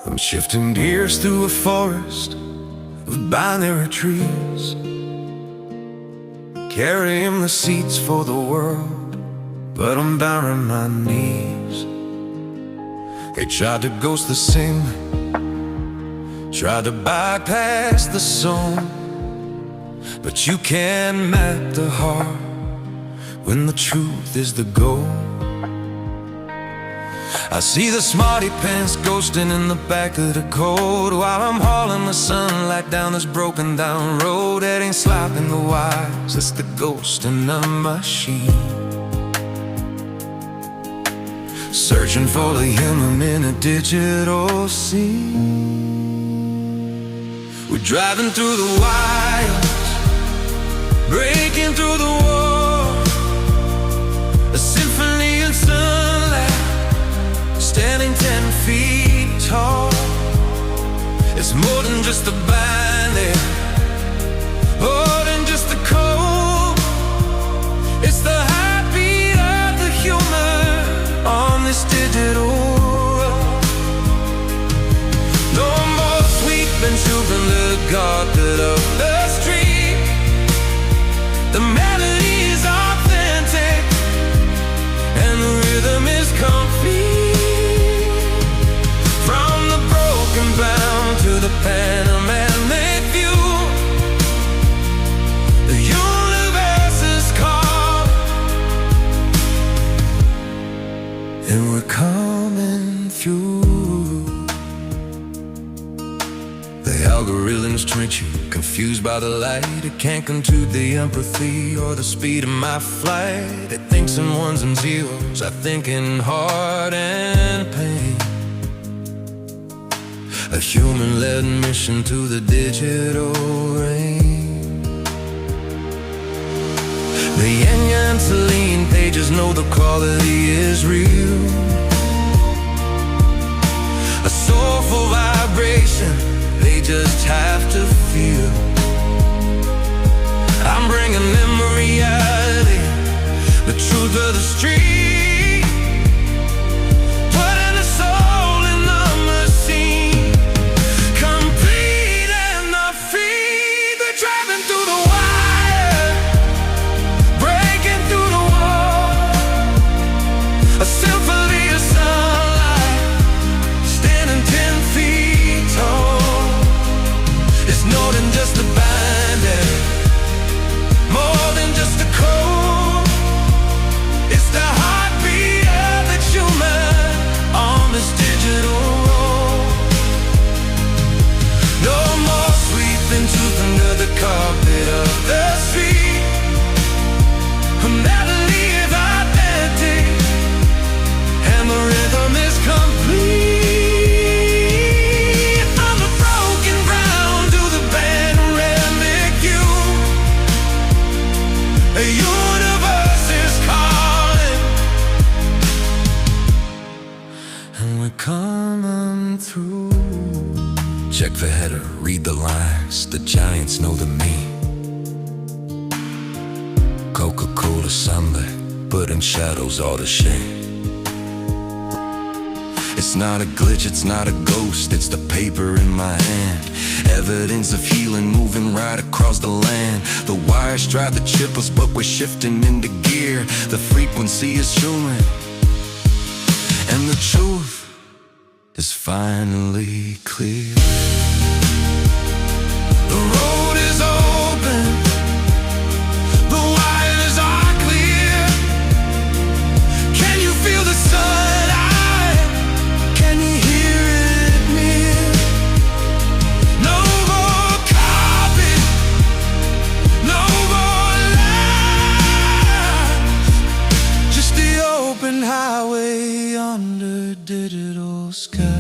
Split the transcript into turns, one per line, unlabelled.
I'm shifting gears through a forest of binary trees, carrying the seeds for the world, but I'm bowing my knees. They tried to ghost the sing, tried to bypass the song, but you can't map the heart when the truth is the goal. I see the smarty pants ghosting in the back of the code, while I'm hauling the sunlight down this broken down road. That ain't slapping the wires, it's the ghost in the machine, searching for the human in a digital scene. We're driving through the wilds, breaking through the walls, a symphony in sunlight, standing 10 feet tall. It's more than just a bandit, more than just a code. It's the heartbeat of the human on this digital road. No more sweeping children to the carpet of the street. The melody is authentic and the rhythm is complete. Bound to the panoramic view, the universe is calm, and we're coming through. The algorithms trick you, confused by the light. It can't compute the empathy or the speed of my flight. It thinks in ones and zeros, I think in heart and pain. A human-led mission to the digital rain. The Yin Yang Celine pages know the quality is real, a soulful vibration they just have to feel. I'm bringing them reality, the truth of the street. A symphony of sunlight, standing 10 feet tall. It's more than just a bandit, more than just a code. It's the heartbeat of the human on this digital road. No more sweeping truth under the carpet of the street. A melody is authentic and the rhythm is complete. On the broken ground to the panoramic view, a universe is calling, and we're coming through. Check the header, read the lines, the giants know the me. Coca-Cola sunlight, putting shadows all to shame. It's not a glitch, it's not a ghost, it's the paper in my hand. Evidence of healing moving right across the land. The wires try to chip us, but we're shifting into gear. The frequency is human, and the truth is finally clear. The road is open, the wires are clear. Can you feel the sun? Highway under digital sky.